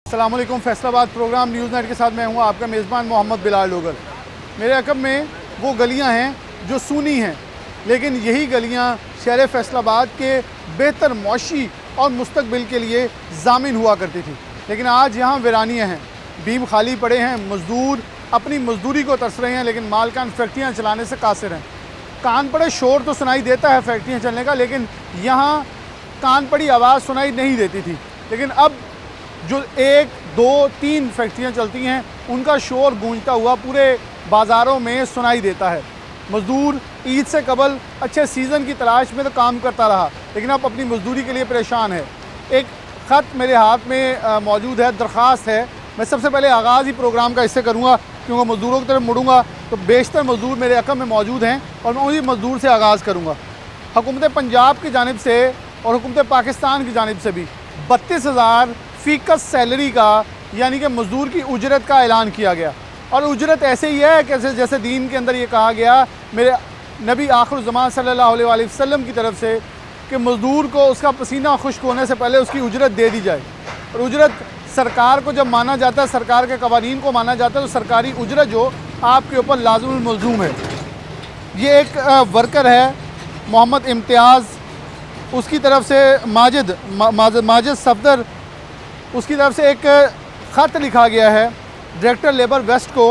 अस्सलाम वालेकुम। Faisalabad programme news net के साथ मैं हूँ आपका मेज़बान मोहम्मद बिलाल लोगर। मेरे अकब में वो गलियाँ हैं जो सूनी हैं, लेकिन यही गलियाँ शहर फैसलाबाद के बेहतर मौशी और मुस्तकबिल के लिए ज़ामिन हुआ करती थी, लेकिन आज यहाँ वीरानियाँ हैं, बीम खाली पड़े हैं, मज़दूर अपनी मज़दूरी को तरस रहे हैं, लेकिन मालकान फैक्ट्रियाँ चलाने से कासिर हैं। कान पड़े शोर तो सुनाई देता है फैक्ट्रियाँ चलने का, लेकिन यहाँ कान पड़ी आवाज़ सुनाई नहीं देती थी। लेकिन अब जो 1, 2, 3 फैक्ट्रियाँ चलती हैं, उनका शोर गूंजता हुआ पूरे बाज़ारों में सुनाई देता है। मज़दूर ईद से कबल अच्छे सीज़न की तलाश में तो काम करता रहा, लेकिन अब अपनी मज़दूरी के लिए परेशान है। एक ख़त मेरे हाथ में मौजूद है, दरख्वास्त है। मैं सबसे पहले आगाज़ ही प्रोग्राम का इससे करूँगा, क्योंकि मज़दूरों की तरफ मुड़ूँगा तो बेशतर मज़दूर मेरे अकब में मौजूद हैं और मैं उन्हीं मज़दूर से आगाज़ करूँगा। हुकूमत पंजाब की जानिब से और हुकूमत पाकिस्तान की जानिब से भी 32,000 फ़ीकस सैलरी का, यानी कि मज़दूर की उजरत का ऐलान किया गया। और उजरत ऐसे ही है कैसे जैसे दीन के अंदर ये कहा गया मेरे नबी आखिर ज़मान सल्लल्लाहु अलैहि वसल्लम की तरफ से कि मज़दूर को उसका पसीना खुश्क होने से पहले उसकी उजरत दे दी जाए। और उजरत सरकार को जब माना जाता है, सरकार के कवानीन को माना जाता है, तो सरकारी उजरत जो आपके ऊपर लाज़िमुल मलज़ूम है। ये एक वर्कर है मोहम्मद इम्तियाज़, उसकी तरफ से माजिद सफदर, उसकी तरफ से एक ख़त लिखा गया है डायरेक्टर लेबर वेस्ट को।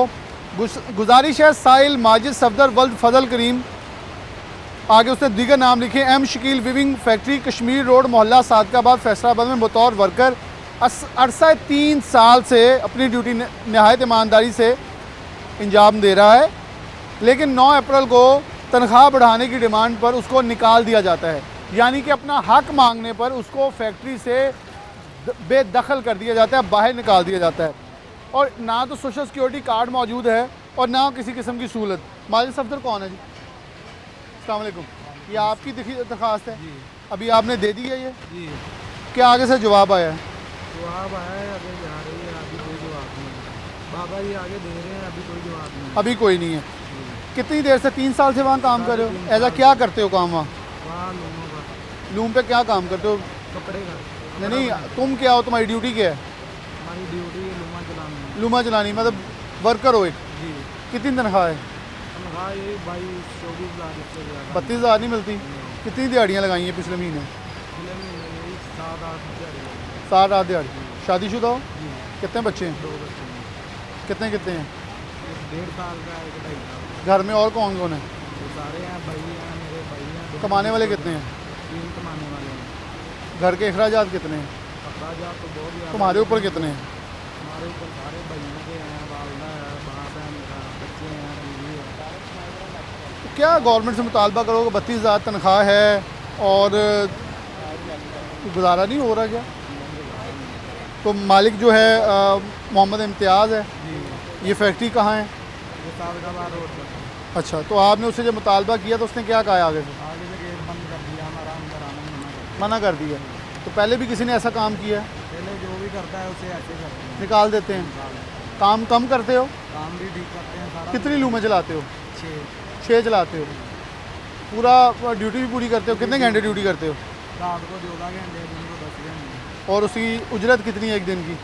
गुजारिश है साहिल माजिद सफदर वल्द फजल करीम, आगे उसने दीगर नाम लिखे, M Shakeel weaving factory Kashmir road मोहल्ला सादकाबाद फैसलाबाद में बतौर वर्कर अरसा 3 साल से अपनी ड्यूटी नहायत ईमानदारी से अंजाम दे रहा है, लेकिन 9 अप्रैल को तनख्वाह बढ़ाने की डिमांड पर उसको निकाल दिया जाता है। यानी कि अपना हक मांगने पर उसको फैक्ट्री से बेदखल कर दिया जाता है, बाहर निकाल दिया जाता है। और ना तो सोशल सिक्योरिटी कार्ड मौजूद है और ना किसी किस्म की सहूलत। माजिद सफदर कौन है जी? अस्सलाम वालेकुम। ये आपकी दरख्वास्त है, अभी आपने दे दी है ये जी? क्या आगे से जवाब आया है? जवाब आया है, अभी जा रही है, अभी कोई जवाब नहीं है। बाबा जी आगे दे रहे हैं, अभी कोई जवाब नहीं है। अभी कोई नहीं है। कितनी देर से? 3 साल से वहाँ काम कर रहे हो? ऐसा क्या करते हो काम वहाँ? वहाँ लूमों का। लूम पे क्या काम करते हो? कपड़े का। नहीं, तुम क्या हो, तुम्हारी ड्यूटी क्या है? हमारी ड्यूटी है लूमा चलानी। लूमा चलानी, मतलब वर्कर हो एक? जी। कितनी तनख्वाह है? तनख्वाह यही 22-24 लाख इससे ज़्यादा। 32,000 नहीं मिलती? कितनी दिहाड़ियाँ लगाई हैं पिछले महीने? पिछले महीने यही 7-8 दिहाड़ी लगी। 7-8 दिहाड़ी। शादीशुदा हो? जी। कितने बच्चे हैं? 2 बच्चे हैं। कितने कितने हैं? एक 1.5 साल का, एक 2.5 साल घर में और कौन कौन है? का। वो सारे हैं, भाई हैं, मेरे भाई हैं। कमाने वाले कितने हैं? 3 कमाने वाले हैं। घर के अखराजात कितने हैं? अखराजात तो बहुत ज़्यादा। तुम्हारे ऊपर कितने हैं? हमारे ऊपर सारे भाइयों के हैं, वालदा है, बाप है मेरा, बच्चे हैं, बीवी है। तो क्या गवर्नमेंट से मुतालबा करोगे? 32,000 तनख्वाह है और गुजारा नहीं हो रहा क्या? तो मालिक जो है मोहम्मद इम्तियाज़ है, ये फैक्ट्री कहाँ है? ये सादकाबाद रोड पर। अच्छा, तो आपने उससे जब मुतालबा किया तो उसने क्या कहा आगे से? आगे से गेट बंद कर दिया, हमारा अंदर आना मना कर दिया। तो पहले भी किसी ने ऐसा काम किया है? पहले जो भी करता है उसे ऐसे करते हैं, निकाल देते हैं। काम कम करते हो? काम भी ठीक करते हैं सारा। कितनी लूमें चलाते हो? 6 6 चलाते हो। पूरा ड्यूटी भी पूरी करते हो? कितने घंटे ड्यूटी करते हो? रात को 14 घंटे, दिन को 10 घंटे। और उसकी उजरत कितनी है एक दिन की?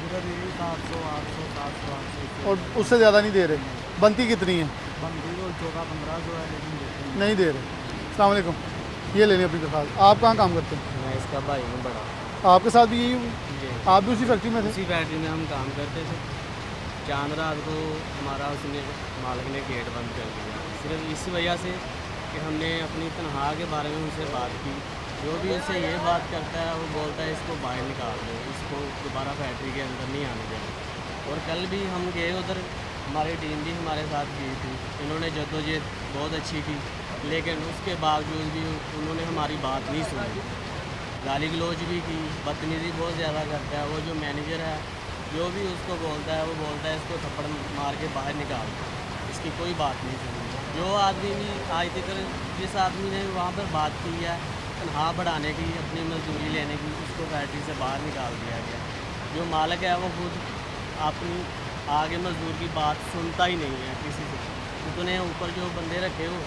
उधर यही 700, 800, 700, 800। और उससे ज़्यादा नहीं दे रहे? बनती कितनी है? बनती तो 14-1500 है, लेकिन देते हैं। नहीं दे रहे। अस्सलाम वालेकुम। ये ले लें अपनी दरख्वास्त। आप कहाँ काम करते हैं? मैं इसका भाई हूँ बड़ा। आपके साथ भी यही हुआ? जी। आप भी उसी फैक्ट्री में थे? उसी फैक्ट्री में हम काम करते थे। चांद रात को हमारा उसने मालिक ने गेट बंद कर दिया, सिर्फ इस वजह से कि हमने अपनी तनख्वाह के बारे में उनसे बात की। जो भी उससे ये बात करता है वो बोलता है इसको बाहर निकाल दो, इसको दोबारा फैक्ट्री के अंदर नहीं आने देना। और कल भी हम गए उधर, हमारी टीम भी हमारे साथ गई थी। इन्होंने जद्दोजहद बहुत अच्छी की, लेकिन उसके बावजूद भी उन्होंने हमारी बात नहीं सुनी। गाली गलौज भी की, बदतमीज़ी बहुत ज़्यादा करता है। वो जो मैनेजर है, जो भी उसको बोलता है वो बोलता है इसको थप्पड़ मार के बाहर निकाल दो, इसकी कोई बात नहीं सुनी। जो आदमी भी आज तक जिस आदमी ने वहाँ पर बात की है तनख्वाह बढ़ाने की, अपनी मजदूरी लेने की, उसको फैक्ट्री से बाहर निकाल दिया गया। जो मालिक है वो खुद अपनी आगे मजदूर की बात सुनता ही नहीं है किसी से। उतने ऊपर जो बंदे रखे हो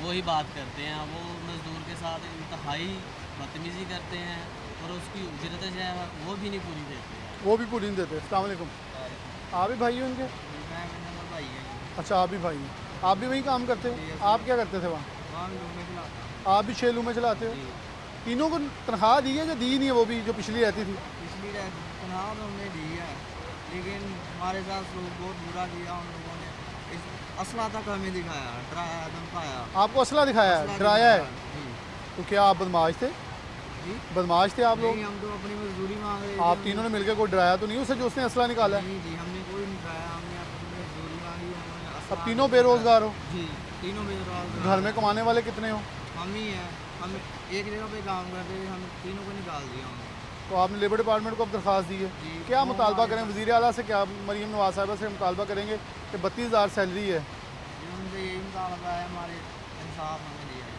वही बात करते हैं, वो मजदूर के साथ इंतहाई बदतमीज़ी करते हैं और उसकी उजरत जो है वो भी नहीं पूरी देते हैं। वो भी पूरी नहीं देते। अस्सलाम वालेकुम। आप भी भाई हो उनके? मैं नंबर भाई है अच्छा, आप भी भाई हैं। आप भी वहीं काम करते हो? आप क्या करते थे वहाँ? वहाँ भी लोग में खिलाता आप भी 6 लूमें चलाते हो? तीनों को तनख्वाह दी है या दी नहीं है वो भी जो पिछली रहती थी? पिछली तनख्वाह तो हमने दी है, लेकिन हमारे साथ लोग बहुत बुरा किया उन लोगों ने। असला तक हमें दिखाया, डराया, धमकाया। आपको असला दिखाया है, असला डराया है? दिखाया, जी। तो क्या आप बदमाश थे? जी? बदमाश थे आप लोग? नहीं, हम तो अपनी मजदूरी मांग रहे थे। आप तीनों ने मिलकर कोई डराया तो नहीं उसे जो उसने असला निकाला है? नहीं जी, हमने कोई नहीं खाया, हमने अपनी मजदूरी मांगी, उन्होंने असला अब तीनों बेरोजगार हो? जी, तीनों बेरोजगार। घर में कमाने वाले कितने हो? हम ही हैं, हम एक जगह पे काम करते थे, हम तीनों को निकाल दिया हमने। तो आपने लेबर डिपार्टमेंट को अब दरख्वास्त दी है, जी, क्या वो मुतालबा हमारे करें वज़ीर आला से? क्या मरीम नवाज साहिबा से मुतालबा करेंगे कि 32,000 सैलरी है, उनसे यही मुतालबा है, हमारे इंसाफ हमें दिया है।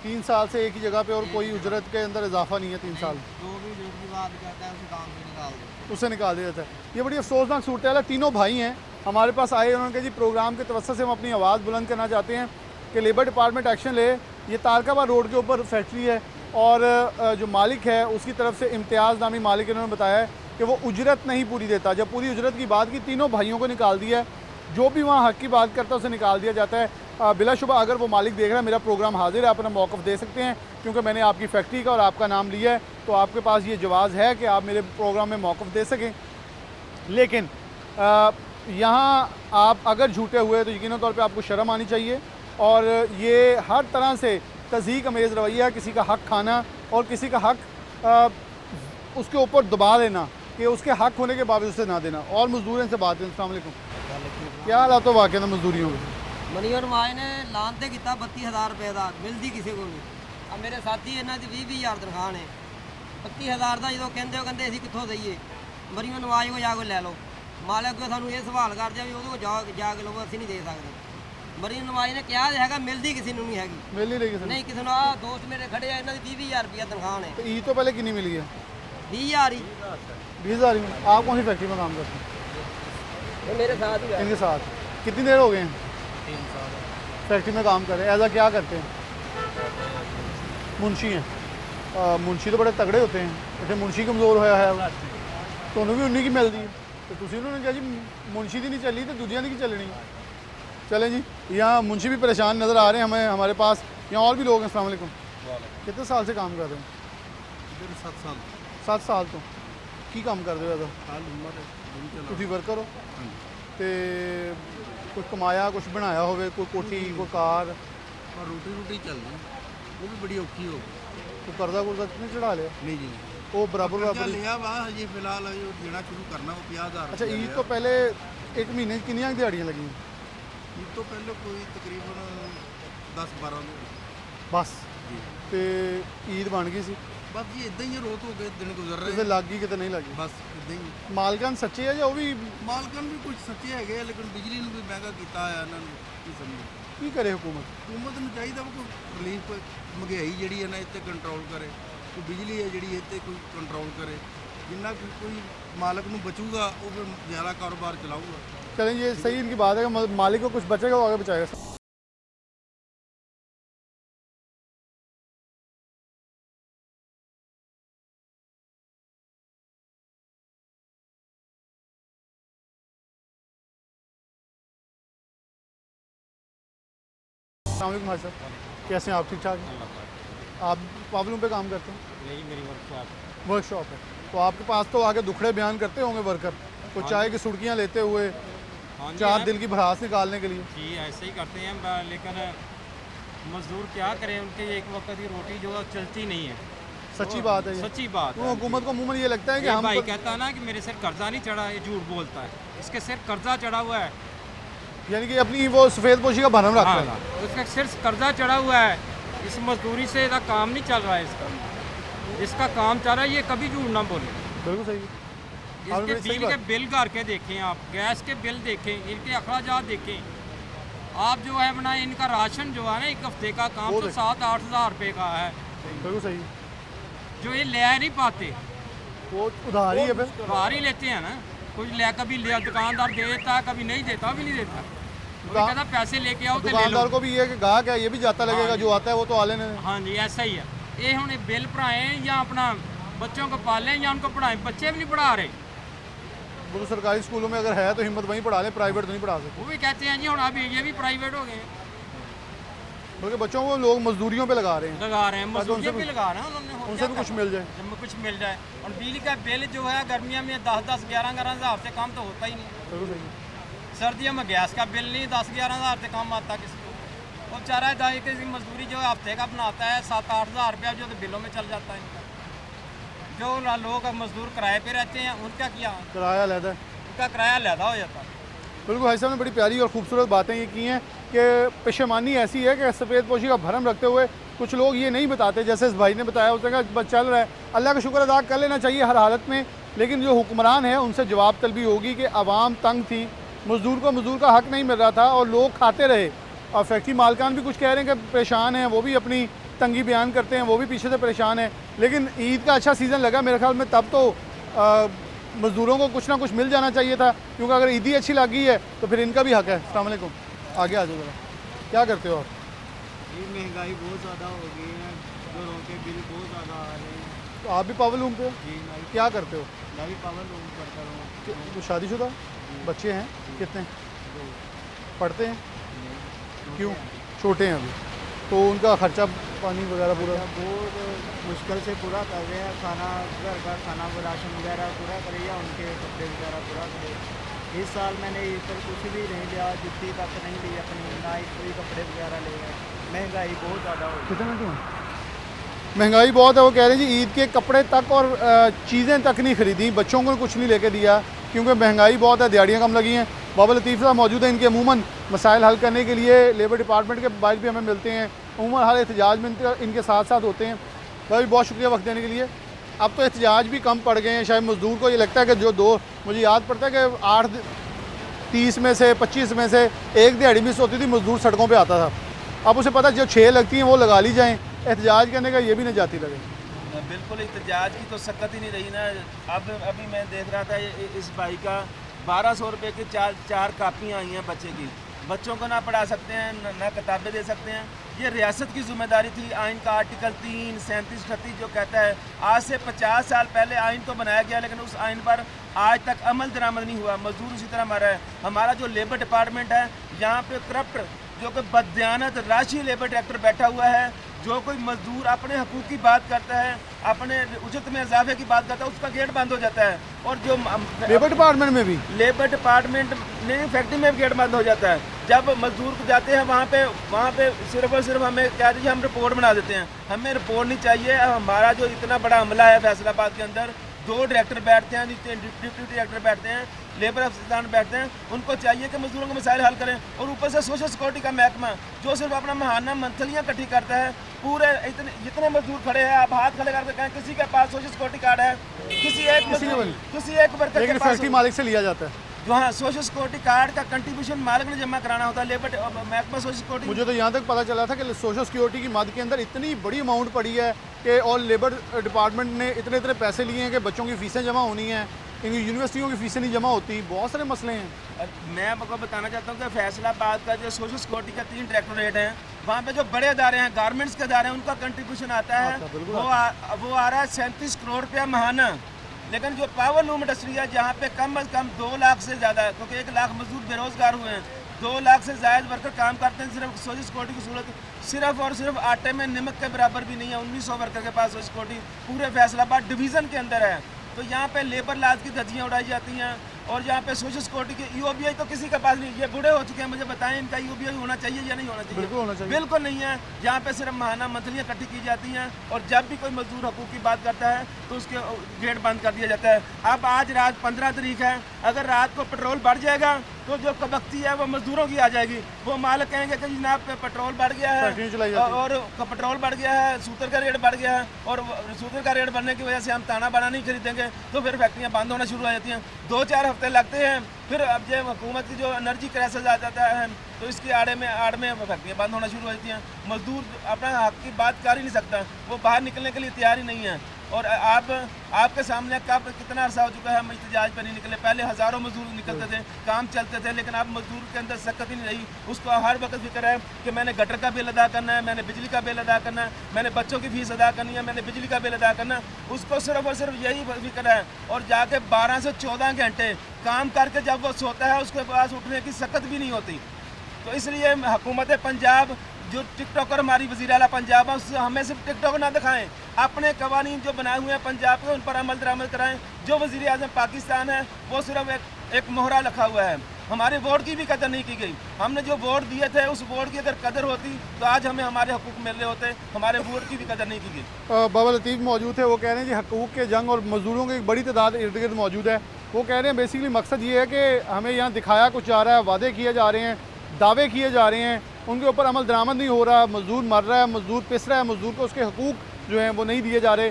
3 साल से एक ही जगह पे और कोई उजरत के अंदर इजाफा नहीं है 3 साल, जो भी जुर्म की बात करता है उसे काम से निकाल दो। उसे निकाल दिया जाता है। ये बड़ी अफसोसनाक सूरत है। तीनों भाई हैं हमारे पास आए, उन्होंने कहा जी प्रोग्राम के तवज्जो से हम अपनी आवाज़ बुलंद करना चाहते हैं कि लेबर डिपार्टमेंट एक्शन ले। ये तारकाबाद रोड के ऊपर फैक्ट्री है और जो मालिक है उसकी तरफ से इम्तियाज़ नामी मालिक इन्होंने बताया है कि वो उजरत नहीं पूरी देता। जब पूरी उजरत की बात की, तीनों भाइयों को निकाल दिया है, जो भी वहाँ हक की बात करता है उसे निकाल दिया जाता है। बिलाशुबा अगर वो मालिक देख रहा है, मेरा प्रोग्राम हाजिर है, आप अपना मौक़िफ़ दे सकते हैं क्योंकि मैंने आपकी फैक्ट्री का और आपका नाम लिया है, तो आपके पास ये जवाज़ है कि आप मेरे प्रोग्राम में मौक़िफ़ दे सकें। लेकिन यहाँ आप अगर झूठे हुए तो यकीनन तौर पे आपको शर्म आनी चाहिए। और ये हर तरह से तज़हीक अमेज़ रवैया, किसी का हक़ खाना और किसी का हक़ उसके ऊपर दबा देना कि उसके हक़ होने के बावजूद उसे ना देना। और मजदूर से बात है। अस्सलाम वालेकुम। क्या हालात वाक़ है मजदूरियों के? मनीवर माए ने लान ते किता 32,000 रुपए का मिलती किसी को नहीं। अब मेरे साथी इन्हों की 20,000 तनख्वाह ने 32,000 का जो कहते हो कहते असीं कित्थों दईए। मरीम नवाज को जाके लै लो, मालिक को सानू ये सवाल कर दिया भी वो जाके लो, असीं नहीं दे सकते। मरीम नवाज ने कहा हैगा मिलती किसी को नहीं हैगी, मिल नहीं रही किसी नहीं किसी ने। आ दोस्त मेरे खड़े हैं, इन्हों की 20,000 रुपया तनख्वाह ने। तो ईद तो पहले कितनी मिली है? 20,000 ही 20,000 में। आप कौन सी फैक्ट्री में काम करते हैं? ये मेरे साथ ही है। इनके साथ कितनी देर हो गए हैं 3 साल फैक्ट्री में काम कर रहे हैं? ऐसा क्या करते हैं? मुंशी हैं। मुंशी तो बड़े तगड़े होते हैं, जैसे मुंशी कमज़ोर होया है तो उन्होंने भी उन्हीं की मिलती है। तो तुम उन्होंने कहा जी मुंशी की नहीं चली तो दूजिया की चलनी। चलें जी, यहाँ मुंशी भी परेशान नज़र आ रहे हैं हमें, हमारे पास यहाँ और भी लोग हैं। अस्सलाम वालेकुम। कितने साल से काम कर रहे हैं? इधर 7 साल 7 साल तो की काम कर रहे हो? हाल उम्र ਤੁਸੀਂ ਵਰਕਰ ਹੋ ਤੇ ਕੁਝ ਕਮਾਇਆ ਕੁਝ ਬਣਾਇਆ ਹੋਵੇ, ਕੋਈ ਕੋਠੀ ਕੋਈ ਕਾਰ और रोटी चलती वो भी बड़ी औखी हो ਕੋਈ ਕਰਜ਼ਾ ਕੁਰਜ਼ਾ ਨਹੀਂ ਚੜਾ ਲਿਆ? नहीं जी ਉਹ ਬਰਾਬਰ कर्जा ਬਰਾਬਰ। लिया वा ये फिलहाल जो देना शुरू करना वो 50,000 ਅੱਛਾ, ਈਦ ਤੋਂ ਪਹਿਲੇ ਇੱਕ ਮਹੀਨੇ 'ਚ ਕਿੰਨੀਆਂ ਕੁ ਦਿਹਾੜੀਆਂ ਲੱਗੀਆਂ? ईद तो पहले कोई तकरीबन 10-12 ਬਸ जी ਤੇ ਈਦ ਬਣ ਗਈ ਸੀ, बस ये इदा ही रोत हो गए दिन गुजर रहे ਕਿਤੇ हैं ਲੱਗ ਗਈ ਕਿਤੇ ਨਹੀਂ ਲੱਗੀ। बस इदा ही ਮਾਲਕਾਨ ਸੱਚੇ ਆ ਜਾਂ ਉਹ ਵੀ मालकन भी कुछ सच्चे है लेकिन बिजली भी महंगा किया है इन्होंने की समझ ਕੀ ਕਰੇ हुकूमत? हुकूमत ਨੂੰ ਚਾਹੀਦਾ ਵਾ ਕੋਈ ਰਿਲੀਫ ਮਹਿੰਗਾਈ ਜਿਹੜੀ ਹੈ ਨਾ ਇੱਥੇ ਕੰਟਰੋਲ ਕਰੇ, ਕੋਈ ਬਿਜਲੀ ਹੈ ਜਿਹੜੀ ਇੱਥੇ ਕੋਈ ਕੰਟਰੋਲ ਕਰੇ, ਜਿੰਨਾ ਕੋਈ ਮਾਲਕ ਨੂੰ ਬਚੂਗਾ ਉਹ ਫਿਰ ਜ਼ਿਆਦਾ ਕਾਰੋਬਾਰ ਚਲਾਊਗਾ। चलें, ये सही इनकी बात है कि मालिक को कुछ बचेगा वो आगे बचाएगा। अस्सलाम वालेकुम भाई साहब, कैसे हैं आप? ठीक ठाक हैं? आप प्रॉब्लम पे काम करते हैं? नहीं, मेरी वर्कशॉप वर्कशॉप है। तो आपके पास तो आगे दुखड़े बयान करते होंगे वर्कर, तो चाय की सुर्खियाँ लेते हुए चार दिल की भड़ास निकालने के लिए। जी ऐसे ही करते हैं, लेकिन मजदूर क्या करें, उनके एक वक्त की रोटी जो है चलती नहीं है। सच्ची बात है ये। सच्ची बात तो है। हुकूमत को अमूमन ये लगता है कि ये हम भाई कहता है ना कि मेरे सिर कर्जा नहीं चढ़ा, ये झूठ बोलता है, इसके सिर कर्जा चढ़ा हुआ है। यानी कि अपनी वो सफ़ेद पोशी का भरम रखता है। हाँ, उसका सिर्फ कर्जा चढ़ा हुआ है, इस मजदूरी से इसका काम नहीं चल रहा है। इसका जिसका काम चल रहा है ये कभी झूठ ना बोले। बिल्कुल सही है। इसके आपने सही बिजली के बात। बिल घर के देखें, आप गैस के बिल देखें, इनके अखराजात देखें, आप जो है बनाए इनका राशन जो है ना एक हफ्ते का काम वो तो देखें। 7-8 हज़ार रुपये का है, बिल्कुल सही है। जो ये ले नहीं पाते, वो उधार ही है फिर। उधार ही लेते हैं ना। कुछ ले कभी ले दुकानदार दे देता है, कभी नहीं देता भी नहीं देता। वो भी कहता पैसे लेके आओ तो ले लो। दुकानदार को भी ये है कि गाहक है, ये भी जाता लगेगा, हाँ जो आता है वो तो आले ने। हाँ जी ऐसा ही है। ये हम बिल भराएं या अपना बच्चों को पालें या उनको पढ़ाएं, बच्चे भी नहीं पढ़ा रहे। वो तो सरकारी स्कूलों में अगर है तो हिम्मत वहीं पढ़ा लें, प्राइवेट तो नहीं पढ़ा सकते। वो भी कहते हैं जी हम अभी ये भी प्राइवेट हो गए हैं, बल्कि बच्चों को लोग मजदूरियों पे लगा रहे हैं, लगा रहे हैं, ताकि मजदूरी भी लगा रहे हैं उन्होंने, और उनसे क्या भी कुछ करना? मिल जाए। जब कुछ मिल जाए। और बिजली का बिल जो है गर्मियों में 10-10, 11-11 हज़ार से कम तो होता ही नहीं। बिल्कुल सही है। सर्दियों में गैस का बिल नहीं 10-11 हज़ार से कम आता किसी को। और बेचारा दाई की मजदूरी जो हफ्ते का बनाता है 7-8 हज़ार रुपया जो तो बिलों में चल जाता है इनका। जो लोग मजदूर किराए पे रहते हैं उनका क्या, किराया लहदा है। उनका किराया लहदा हो जाता है। बिल्कुल भाई साहब ने बड़ी प्यारी और खूबसूरत बातें ये की हैं कि पेशेमानी ऐसी है कि सफ़ेद पोशी का भरम रखते हुए कुछ लोग ये नहीं बताते, जैसे इस भाई ने बताया उसने कहा बस चल रहा है, अल्लाह का शुक्र अदा कर लेना चाहिए हर हालत में, लेकिन जो हुक्मरान है उनसे जवाब तलबी होगी कि आवाम तंग थी, मज़दूर को मज़दूर का हक़ नहीं मिल रहा था और लोग खाते रहे। और फैक्ट्री मालकान भी कुछ कह रहे हैं कि परेशान हैं, वो भी अपनी तंगी बयान करते हैं, वो भी पीछे से परेशान है। लेकिन ईद का अच्छा सीज़न लगा मेरे ख्याल में, तब तो मज़दूरों को कुछ ना कुछ मिल जाना चाहिए था, क्योंकि अगर ईदी अच्छी लगी है तो फिर इनका भी हक़ है। अस्सलाम वालेकुम, आगे आ जाओ ज़रा, क्या करते हो आप? ये महंगाई बहुत ज़्यादा हो गई है, घरों के बिल बहुत ज़्यादा आ रहे हैं। तो आप भी पावर लूम पे हो? जी मैं क्या करते हो? भी पावर लूम करता हूँ। तो शादीशुदा बच्चे हैं? कितने पढ़ते हैं? क्यों? छोटे हैं अभी, तो उनका खर्चा पानी वगैरह पूरा? बहुत मुश्किल से पूरा कर रहे हैं, खाना घर का खाना राशन वगैरह पूरा करिए, उनके कपड़े वगैरह पूरा करिए। इस साल मैंने ईद पर कुछ भी नहीं लिया, जुत्ती तक नहीं ली अपनी, ना ही कोई कपड़े वगैरह ले गए। महंगाई बहुत ज़्यादा हो गई। कितने क्यों? महंगाई बहुत है, वो कह रहे हैं जी ईद के कपड़े तक और चीज़ें तक नहीं खरीदी, बच्चों को कुछ नहीं लेके दिया क्योंकि महंगाई बहुत है, दिहाड़ियाँ कम लगी हैं। बाबा लतीफ़ साहब मौजूद हैं, इनके अमूमन मसाइल हल करने के लिए लेबर डिपार्टमेंट के बाइज भी हमें मिलते हैं, अमूमन हर एहतजाज में इनके साथ साथ होते हैं। भाई बहुत शुक्रिया वक्त देने के लिए। अब तो एहतजाज भी कम पड़ गए हैं, शायद मज़दूर को ये लगता है कि जो दो, मुझे याद पड़ता है कि 8-30 में से 25 में से एक दिहाड़ी मिस होती थी, मज़दूर सड़कों पर आता था। अब उसे पता जो 6 लगती हैं वो लगा ली जाएँ, एहतजाज करने का ये भी नहीं जाती लगे। बिल्कुल एहतजाज की तो सकत ही नहीं रही ना। अब अभी मैं देख रहा था इस भाई का 1200 रुपये की चार कापियाँ आई हैं बच्चे की, बच्चों को ना पढ़ा सकते हैं ना किताबें दे सकते हैं। ये रियासत की जिम्मेदारी थी। आइन का आर्टिकल 3, 37, 38 जो कहता है आज से 50 साल पहले आइन तो बनाया गया, लेकिन उस आइन पर आज तक अमल दरामद नहीं हुआ। मजदूर उसी तरह मरा है। हमारा जो लेबर डिपार्टमेंट है, यहाँ पे करप्ट जो कि बददियानत राशि लेबर डायरेक्टर बैठा हुआ है, जो कोई मजदूर अपने हकूक़ की बात करता है, अपने उजरत में इजाफे की बात करता है, उसका गेट बंद हो जाता है। और जो लेबर डिपार्टमेंट में भी, लेबर डिपार्टमेंट में फैक्ट्री में भी गेट बंद हो जाता है। जब मजदूर को जाते हैं वहाँ पे सिर्फ और सिर्फ हमें क्या दीजिए, हम रिपोर्ट बना देते हैं। हमें रिपोर्ट नहीं चाहिए। हमारा जो इतना बड़ा हमला है फैसलाबाद के अंदर, 2 डायरेक्टर बैठते हैं, डिप्टी डायरेक्टर बैठते हैं, लेबर अफसरान बैठते हैं, उनको चाहिए कि मजदूरों के मसाइल हल करें। और ऊपर से सोशल सिक्योरिटी का महकमा जो सिर्फ अपना महाना मंथलियाँ इकट्ठी करता है। पूरे जितने मजदूर खड़े हैं, आप हाथ खड़े करके कहें किसी के पास सोशल सिक्योरिटी कार्ड है? किसी एक वर्कर के पास, फैक्ट्री मालिक से लिया जाता है। जो हाँ सोशल सिक्योरिटी कार्ड का कंट्रीब्यूशन मालिक ने जमा कराना होता है। लेबर महकमा सोशल सिक्योरिटी, मुझे तो यहाँ तक पता चला था कि सोशल सिक्योरिटी की मद के अंदर इतनी बड़ी अमाउंट पड़ी है कि और लेबर डिपार्टमेंट ने इतने पैसे लिए हैं कि बच्चों की फ़ीसें जमा होनी हैं, इनकी यूनिवर्सिटियों की फ़ीसें नहीं जमा होती, बहुत सारे मसले हैं। मैं आपको बताना चाहता हूँ कि फैसलाबाद का जो सोशल सिक्योरिटी का 3 डायरेक्टोरेट हैं, वहाँ पे जो बड़े अदारे हैं, गारमेंट्स के अदारे हैं, उनका कंट्रीब्यूशन आता है, वो आ रहा है 37 करोड़ रुपया महाना। लेकिन जो पावर लूम इंडस्ट्री है, जहाँ पे कम अज़ कम 2 लाख से ज़्यादा, क्योंकि 1 लाख मजदूर बेरोज़गार हुए हैं, 2 लाख से ज़ायद वर्कर काम करते हैं। सिर्फ सोशल सिक्योरिटी की सूरत सिर्फ और सिर्फ आटे में नमक के बराबर भी नहीं है। 1900 वर्कर के पास सोशल सिक्योरिटी पूरे फैसलाबाद डिवीज़न के अंदर है। तो यहाँ पे लेबर लाज की धज्जियाँ उड़ाई जाती हैं। और यहाँ पे सोशल सिक्योरिटी की EOBI तो किसी के पास नहीं। ये बूढ़े हो चुके हैं, मुझे बताएं इनका EOBI होना चाहिए या नहीं होना चाहिए? बिल्कुल होना चाहिए। बिल्कुल नहीं है। यहाँ पे सिर्फ महाना मंथलियाँ इकट्ठी की जाती हैं, और जब भी कोई मजदूर हकूक़ की बात करता है तो उसके गेट बंद कर दिया जाता है। अब आज रात 15 तारीख है, अगर रात को पेट्रोल बढ़ जाएगा तो जो कबख्ती है वो मजदूरों की आ जाएगी। वो मालिक कहेंगे कि जनाब पेट्रोल बढ़ गया है और पेट्रोल बढ़ गया है, सूतर का रेट बढ़ गया है, और सूतर का रेट बढ़ने की वजह से हम ताना बाना नहीं खरीदेंगे, तो फिर फैक्ट्रियाँ बंद होना शुरू हो जाती हैं। 2-4 हफ्ते लगते हैं। फिर अब जब हुकूमत की जो एनर्जी क्राइसिस आ जाता है तो इसकी आड़ में फैक्ट्रियाँ बंद होना शुरू हो जाती हैं। मजदूर अपना हक की बात कर ही नहीं सकता, वो बाहर निकलने के लिए तैयार ही नहीं है। और आपके सामने कब कितना अर्सा हो चुका है हम एहतजाज पर नहीं निकले। पहले हज़ारों मजदूर निकलते थे, काम चलते थे, लेकिन अब मजदूर के अंदर सकत ही नहीं रही। उसको हर वक्त फिक्र है कि मैंने गटर का बिल अदा करना है, मैंने बिजली का बिल अदा करना है, मैंने बच्चों की फ़ीस अदा करनी है, मैंने बिजली का बिल अदा करना है। उसको सिर्फ और सिर्फ यही फिक्र है। और जाके 12 से 14 घंटे काम करके जब वो सोता है उसके पास उठने की सकत भी नहीं होती। तो इसलिए हुकूमत पंजाब जो टिकटॉकर हमारी वज़ीर आला पंजाब है उससे हमें सिर्फ टिकटॉक ना दिखाएं, अपने कवानीन जो बनाए हुए हैं पंजाब के उन पर अमल दरामद कराएं। जो वज़ीर आज़म पाकिस्तान है वो सिर्फ एक मोहरा रखा हुआ है। हमारे वोट की भी कदर नहीं की गई। हमने जो वोट दिए थे उस वोट की अगर कदर होती तो आज हमें हमारे हकूक़ मिल रहे होते, हमारे वोट की भी कदर नहीं की गई। बाबा लतीफ़ मौजूद थे, वो कह रहे हैं जी हकूक़ के जंग और मज़दूरों की एक बड़ी तादाद इर्द गिर्द मौजूद है। वो कह रहे हैं बेसिकली मकसद ये है कि हमें यहाँ दिखाया कुछ जा रहा है, वादे किए जा रहे हैं, दावे किए जा रहे हैं, उनके ऊपर अमल दरामद नहीं हो रहा, मज़दूर मर रहा है, मज़दूर पिस रहा है, मज़दूर को उसके हकूक़ जो हैं वो नहीं दिए जा रहे,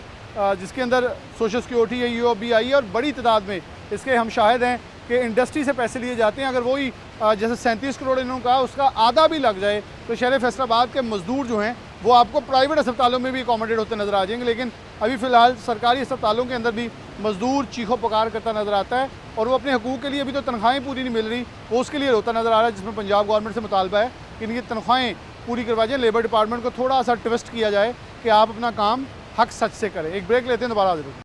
जिसके अंदर सोशल सिक्योरिटी है, UOB आई है और बड़ी तादाद में इसके हम शाहिद हैं कि इंडस्ट्री से पैसे लिए जाते हैं। अगर वही जैसे 37 करोड़ इन्होंने कहा उसका आधा भी लग जाए तो शहर फैसलाबाद के मज़दूर जो हैं वो आपको प्राइवेट अस्पतालों में भी अकोमोडेट होते नज़र आ जाएंगे। लेकिन अभी फ़िलहाल सरकारी अस्पतालों के अंदर भी मज़दूर चीखो पुकार करता नज़र आता है और वो अपने हकूक़ के लिए अभी तो तनख्वाहें पूरी नहीं मिल रही, वो उसके लिए रोता नज़र आ रहा है, जिसमें पंजाब गवर्नमेंट से मुतालबा है कि इनकी तनख्वाहें पूरी करवा जाए। लेबर डिपार्टमेंट को थोड़ा सा ट्विस्ट किया जाए कि आप अपना काम हक सच से करें। एक ब्रेक लेते हैं, दोबारा हाजिर होते हैं।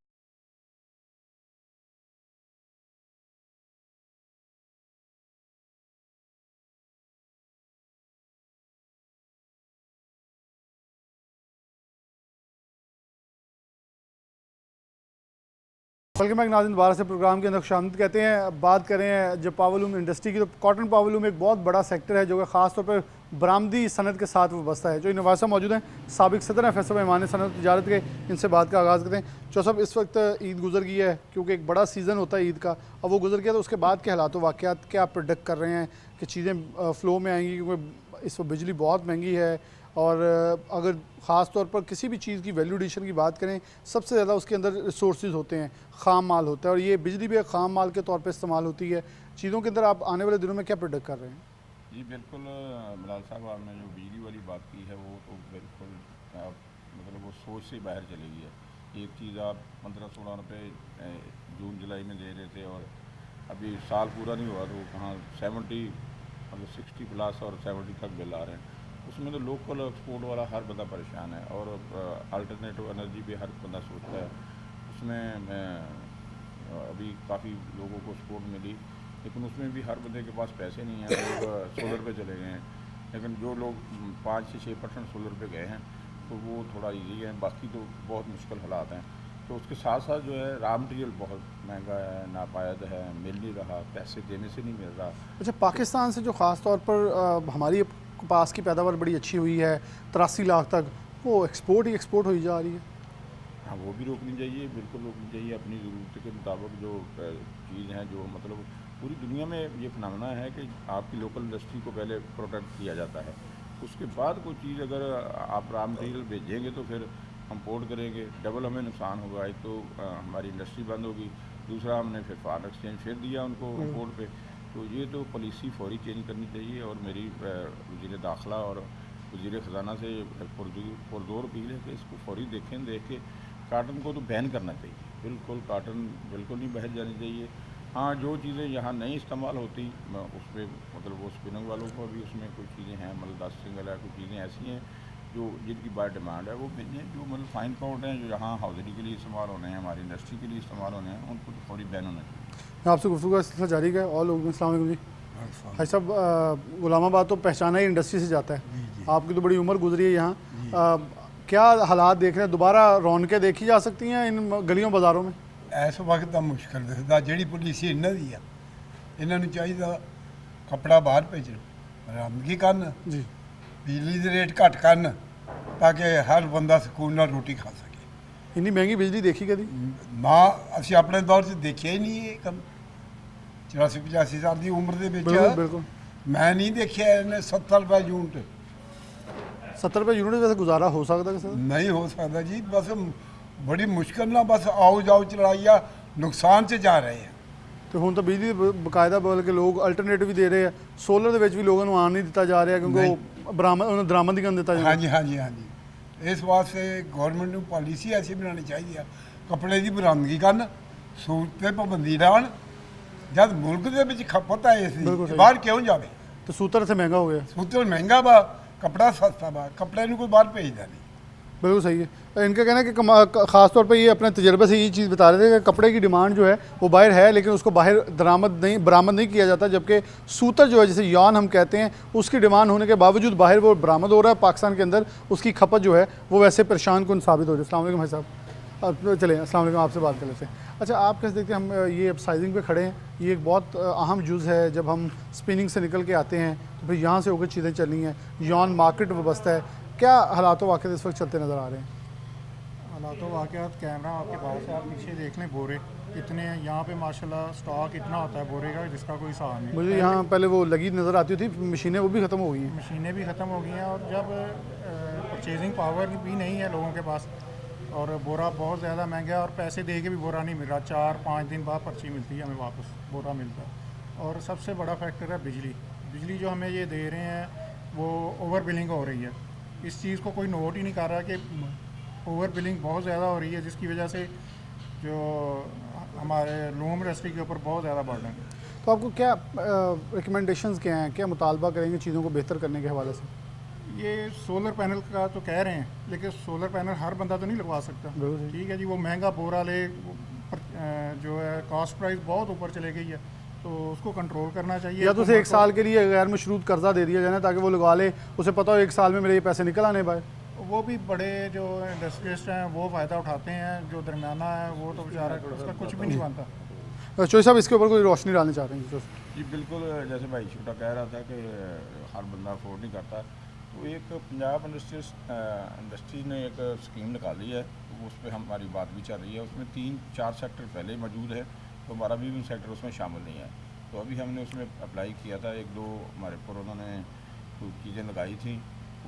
वेलकम बैक नाज़रीन, दोबारा से प्रोग्राम के अंदर खुशामदीद कहते हैं। बात करें जब पावरलूम इंडस्ट्री की, तो कॉटन पावरलूम एक बहुत बड़ा सेक्टर है जो कि ख़ास तौर पर बरामदी सनत के साथ वाबस्ता है। जो इनवासा मौजूद हैं, साबिक सदर हैं फैसल ईमान सनत तजारत के, इनसे बात का आगाज़ करते हैं। चौ साहब, इस वक्त ईद गुजर गई है, क्योंकि एक बड़ा सीज़न होता है ईद का, अब वो गुजर गया, तो उसके बाद के हालात वाक़यात क्या प्रोडक्ट कर रहे हैं कि चीज़ें फ़्लो में आएंगी, क्योंकि इस वक्त बिजली बहुत महंगी है और अगर ख़ास तौर पर किसी भी चीज़ की वैल्यू एडिशन की बात करें, सबसे ज़्यादा उसके अंदर रिसोर्सेज होते हैं, ख़ाम माल होता है और ये बिजली भी एक ख़ाम माल के तौर पे इस्तेमाल होती है। चीज़ों के अंदर आप आने वाले दिनों में क्या प्रोडक्ट कर रहे हैं? जी बिल्कुल, बिलाल साहब आपने जो बिजली वाली बात की है वो तो बिल्कुल मतलब वो सोच से बाहर चली गई है। एक चीज़ आप 15-16 रुपये जून जुलाई में दे रहे थे और अभी साल पूरा नहीं हुआ तो कहाँ 70 मतलब 60 प्लस और 70 तक बिल आ रहे हैं। उसमें तो लोकल एक्सपोर्ट वाला हर बंदा परेशान है और अल्टरनेटिव एनर्जी भी हर बंदा सोचता है। उसमें अभी काफ़ी लोगों को सपोर्ट मिली, लेकिन उसमें भी हर बंदे के पास पैसे नहीं हैं, लोग सोलर पे चले गए हैं। लेकिन जो लोग 5 से 6% सोलर पे गए हैं तो वो थोड़ा इजी है, बाकी तो बहुत मुश्किल हालात हैं। तो उसके साथ साथ जो है रॉ मटेरियल बहुत महंगा है, नापायद है, मिल नहीं रहा, पैसे देने से नहीं मिल रहा। अच्छा, पाकिस्तान से जो ख़ास तौर पर हमारी पास की पैदावार बड़ी अच्छी हुई है 83 लाख तक, वो एक्सपोर्ट ही एक्सपोर्ट हुई जा रही है। हाँ, वो भी रोकनी चाहिए, बिल्कुल रोकनी चाहिए। अपनी ज़रूरत के मुताबिक जो चीज़ हैं, जो मतलब पूरी दुनिया में ये फिनोमेना है कि आपकी लोकल इंडस्ट्री को पहले प्रोटेक्ट किया जाता है, उसके बाद कोई चीज़ अगर आप रॉ मटेरियल भेजेंगे तो फिर इम्पोर्ट करेंगे, डबल हमें नुकसान होगा। एक तो हमारी इंडस्ट्री बंद होगी, दूसरा हमने फिर फॉरेन एक्सचेंज फिर दिया उनको इम्पोर्ट पे। तो ये तो पॉलिसी फौरी चेंज करनी चाहिए और मेरी वज़ीर दाखिला और वज़ीर ख़जाना से पुरज़ोर अपील है कि इसको फौरी देखें, देख के काटन को तो बैन करना चाहिए। बिल्कुल काटन बिल्कुल नहीं बहस जानी चाहिए। हाँ, जो चीज़ें यहाँ नहीं इस्तेमाल होती उस पर मतलब वो स्पिनिंग वालों को भी उसमें कुछ चीज़ें हैं, मतलब 10 सिंगल है, कुछ चीज़ें ऐसी हैं जो जिनकी बड़ी डिमांड है वो भेजें। जो मतलब फाइन पाउडर हैं जो यहाँ हाउजरी के लिए इस्तेमाल होने हैं, हमारी इंडस्ट्री के लिए इस्तेमाल होने हैं, उनको तो फौरी बैन होना चाहिए। आपसे गुफ्तगू का सिलसिला जारी है। और लोग अस्सलाम वालेकुम जी। भाई साहब, गुलामाबाद तो पहचाना ही इंडस्ट्री से जाता है, आपकी तो बड़ी उम्र गुजरी है यहाँ, क्या हालात देख रहे हैं? दोबारा रौनकें देखी जा सकती हैं इन गलियों बाज़ारों में? इस वक्त तो मुश्किल दिखता, जी पॉलिसी इन्हों की है, इन्हों चाहिए कपड़ा बाहर भेजना, बरामदगी करन जी, बिजली के रेट घट करन ताकि हर बंदा सुकून नाल रोटी खा सके। इन्नी महंगी बिजली देखी कभी? ना असी अपने दौर से देखिया ही नहीं ये कम। 84-85 साल की उम्र के बिल्कुल बिल्कुल मैं नहीं देखिया इन्हें 70 रुपये यूनिट। 70 रुपये यूनिट वैसे गुजारा हो सकता है? नहीं हो सकता जी, बस बड़ी मुश्किल ना, बस आओ जाओ चलाइया नुकसान से जा रहे हैं। तो हुण तो बिजली बकायदा बोल के लोग अल्टरनेटिव भी दे रहे हैं, सोलर के भी लोगों को आन नहीं दिता जा रहा क्योंकि वो बरामद ही कर दिता जा रहा। हाँ जी हाँ जी हाँ जी, इस वास्ते गौरमेंट को पॉलिसी ऐसी बनानी चाहिए, कपड़े की बरामदगी करन, सूट पर पाबंदी लान, जब मुल्क के खपत है इस बाहर क्यों जाए। तो सूतर इत्थे महंगा हो गया, सूतर महंगा वा, कपड़ा सस्ता वा, कपड़े को कोई बाहर भेजता नहीं। बिल्कुल सही है। इनका कहना है कि ख़ास तौर पे ये अपने तजर्बे से ये चीज़ बता रहे थे कि कपड़े की डिमांड जो है वो बाहर है, लेकिन उसको बाहर बरामद नहीं किया जाता, जबकि सूतर जो है जिसे यान हम कहते हैं उसकी डिमांड होने के बावजूद बाहर वो बरामद हो रहा है। पाकिस्तान के अंदर उसकी खपत जो है वो वैसे परेशान कुन साबित हो रही है। अस्सलाम वालेकुम भाई साहब, चले अस्सलाम वालेकुम, आपसे बात कर लेते हैं। अच्छा, आप कैसे देखते हैं, हम ये अब साइजिंग पे खड़े हैं, ये एक बहुत अहम जुज़ है। जब हम स्पिनिंग से निकल के आते हैं तो फिर यहाँ से होकर चीज़ें चलनी हैं, यॉन मार्केट वाबस्ता है, क्या हालात वाक़ इस वक्त चलते नज़र आ रहे हैं? हालात वाक़यात कैमरा आपके पास है, आप पीछे देख लें, बोरे कितने हैं यहाँ पे माशाल्लाह, स्टॉक इतना होता है बोरे का जिसका कोई हिसाब नहीं। मुझे यहाँ पहले वो लगी नज़र आती थी मशीनें, वो भी ख़त्म हो गई हैं। मशीनें भी ख़त्म हो गई हैं और जब परचेजिंग पावर भी नहीं है लोगों के पास और बोरा बहुत ज़्यादा महंगा है और पैसे दे के भी बोरा नहीं मिल रहा, 4-5 दिन बाद पर्ची मिलती है, हमें वापस बोरा मिलता है। और सबसे बड़ा फैक्टर है बिजली जो हमें ये दे रहे हैं वो ओवर बिलिंग हो रही है। इस चीज़ को कोई नोट ही नहीं कर रहा कि ओवर बिलिंग बहुत ज़्यादा हो रही है, जिसकी वजह से जो हमारे लूम इंडस्ट्री के ऊपर बहुत ज़्यादा बर्डन है। तो आपको क्या रिकमेंडेशंस क्या हैं, क्या मुतालबा करेंगे चीज़ों को बेहतर करने के हवाले से? ये सोलर पैनल का तो कह रहे हैं, लेकिन सोलर पैनल हर बंदा तो नहीं लगवा सकता। ठीक है जी, वो महंगा बोरा ले, जो है कॉस्ट प्राइस बहुत ऊपर चले गई है, तो उसको कंट्रोल करना चाहिए। या तो उसे 1 साल के लिए गैर मशरूत कर्जा दे दिया जाए ना, ताकि वो लगवा ले, उसे पता हो 1 साल में मेरे ये पैसे निकल आने पाए। वो भी बड़े जो इंडस्ट्रियलिस्ट हैं वो फ़ायदा उठाते हैं, जो दरमियाना है वो तो बेचारा उसका कुछ भी नहीं बनता। चोई साहब, इसके ऊपर कोई रोशनी डालनी चाह रहे हैं? जी बिल्कुल, जैसे भाई छोटा कह रहा था कि हर बंदा अफोर्ड नहीं करता, तो एक पंजाब इंडस्ट्री ने एक स्कीम निकाली है, तो उस पर हमारी बात भी चल रही है। उसमें 3-4 सेक्टर पहले मौजूद है, तो हमारा भी सेक्टर उसमें शामिल नहीं है। तो अभी हमने उसमें अप्लाई किया था, 1-2 हमारे पर उन्होंने कुछ चीज़ें लगाई थी,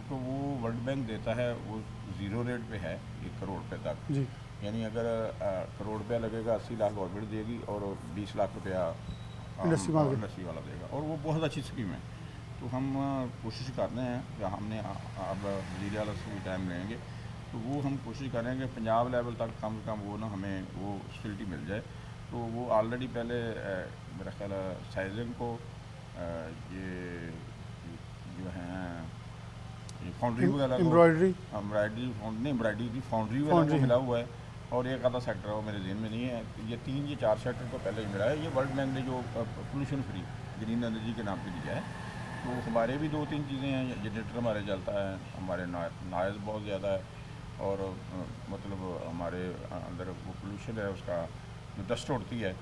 तो वो वर्ल्ड बैंक देता है, वो 0 रेट पे है 1 करोड़ रुपये तक जी। यानी अगर करोड़ रुपया लगेगा, 80 लाख गवर्नमेंट देगी और 20 लाख रुपया इंडस्ट्री वाला देगा, और वो बहुत अच्छी स्कीम है। तो हम कोशिश करते हैं कि हमने अब वज़ीर आला से भी टाइम लेंगे, तो वो हम कोशिश करेंगे पंजाब लेवल तक कम से कम वो ना हमें वो फैसिलिटी मिल जाए। तो वो ऑलरेडी पहले मेरा ख्याल साइजिंग को ये जो हैं ये फाउंड्री वगैरह एम्ब्रॉयडरी की फाउंड्री वगैरह को मिला हुआ है, और एक आधा सेक्टर है वो मेरे ज़हन में नहीं है। ये 3-4 सेक्टर तो पहले ही मिला है। ये वर्ल्ड बैंक ने जो पोल्यूशन फ्री ग्रीन एनर्जी के नाम पे दिया है, तो हमारे भी 2-3 चीज़ें हैं। जनरेटर हमारे चलता है, हमारे नॉइज़ बहुत ज़्यादा है, और मतलब हमारे अंदर वो पोल्यूशन है, उसका जो डस्ट उड़ती है,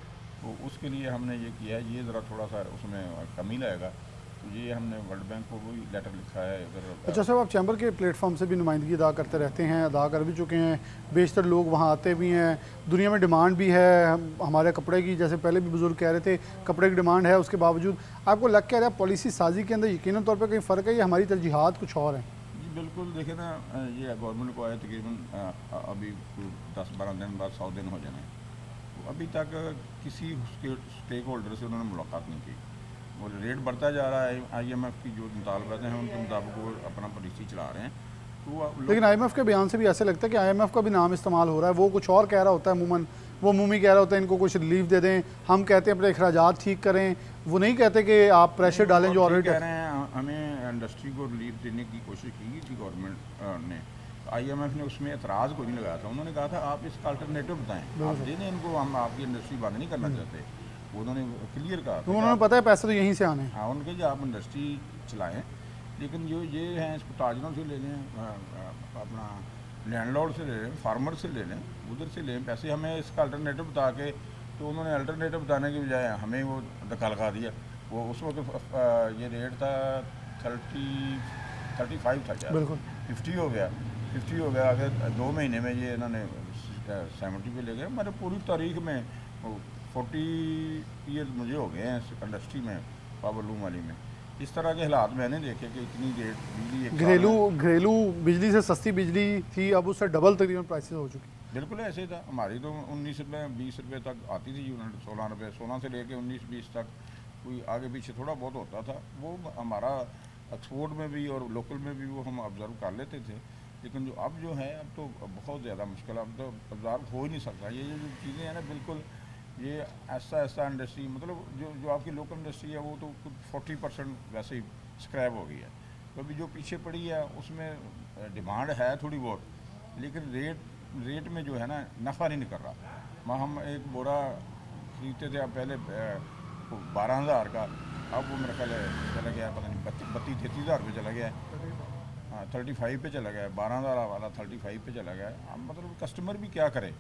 तो उसके लिए हमने ये किया है, ये ज़रा थोड़ा सा उसमें कमी लाएगा। तो ये हमने वर्ल्ड बैंक को भी लेटर लिखा है इधर। अच्छा साहब, आप चैम्बर के प्लेटफॉर्म से भी नुमाइंदगी अदा करते रहते हैं, अदा कर भी चुके हैं, बेशतर लोग वहाँ आते भी हैं, दुनिया में डिमांड भी है हमारे कपड़े की, जैसे पहले भी बुजुर्ग कह रहे थे कपड़े की डिमांड है, उसके बावजूद आपको लग क्या रहा है पॉलिसी साजी के अंदर यकीनन तौर पर कहीं फ़र्क है या हमारी तरजीहात कुछ और हैं? जी बिल्कुल, देखें ना, ये गवर्नमेंट को आए तकरीबन अभी 10-12 दिन बाद 100 दिन हो जाने, तो अभी तक किसी स्टेक होल्डर से उन्होंने मुलाकात नहीं की। वो रेट बढ़ता जा रहा है, IMF की जो मुतालबात हैं उनके मुताबिक वो अपना पॉलिसी चला रहे हैं। तो लेकिन IMF के बयान से भी ऐसे लगता है कि IMF का भी नाम इस्तेमाल हो रहा है, वो कुछ और कह रहा होता है, अमूमन वो मुमी कह रहा होता है इनको कुछ रिलीफ दे दें, हम कहते हैं अपने अखराजात ठीक करें, वो नहीं कहते कि आप प्रेशर डालें जो ऑलरेडी कह रहे हैं। हमें इंडस्ट्री को रिलीफ देने की कोशिश की थी गवर्नमेंट ने, IMF ने उसमें एतराज़ कोई नहीं लगाया था। उन्होंने कहा था आप इसका अल्टरनेटिव बताएं, आप दे दें इनको, हम आपकी इंडस्ट्री बंद नहीं करना चाहते। उन्होंने क्लियर कहा, तो उन्होंने पता है पैसे तो यहीं से आने हैं। हाँ, उनके जो आप इंडस्ट्री चलाएं, लेकिन जो ये हैं इसको ताजरों से ले लें, अपना लैंडलॉर्ड से ले लें, फार्मर से ले लें, उधर से लें पैसे, हमें इसका अल्टरनेटिव बता के। तो उन्होंने अल्टरनेटिव बताने के बजाय हमें वो धक्का लगा दिया। वो उस वक्त ये रेट था 35 था, 50 हो गया, आगे 2 महीने में ये इन्होंने 70 पे ले गए। हमारे पूरी तारीख में 40 ईयर्स मुझे हो गए हैं इस इंडस्ट्री में, पावर लूम वाली में। इस तरह के हालात मैंने देखे कि इतनी रेट बिजली, घरेलू बिजली से सस्ती बिजली थी, अब उससे डबल तकरीबन प्राइसेस हो चुकी। बिल्कुल ऐसे था। हमारी तो 19 रुपये 20 रुपये तक आती थी यूनिट, 16 रुपये, 16 से लेके 19-20 तक, कोई आगे पीछे थोड़ा बहुत होता था। वो हमारा एक्सपोर्ट में भी और लोकल में भी वो हम ऑब्ज़र्व कर लेते थे। लेकिन जो अब जो है, अब तो बहुत ज़्यादा मुश्किल, अब तो ऑब्ज़र्व हो ही नहीं सकता। ये जो चीज़ें हैं ना, बिल्कुल ये ऐसा इंडस्ट्री, मतलब जो आपकी लोकल इंडस्ट्री है वो तो कुछ 40% वैसे ही स्क्रैप हो गई है। तो अभी जो पीछे पड़ी है उसमें डिमांड है थोड़ी बहुत, लेकिन रेट में जो है ना नफ़ा नहीं निकल रहा। हम एक बोरा खरीदते थे अब पहले 12,000 का, अब वो मेरा ख्याल चला गया पता नहीं 32-33,000 पे चला गया है। हाँ 35 पे चला गया है, 12,000 वाला 35 पे चला गया है। हम मतलब कस्टमर भी क्या करे,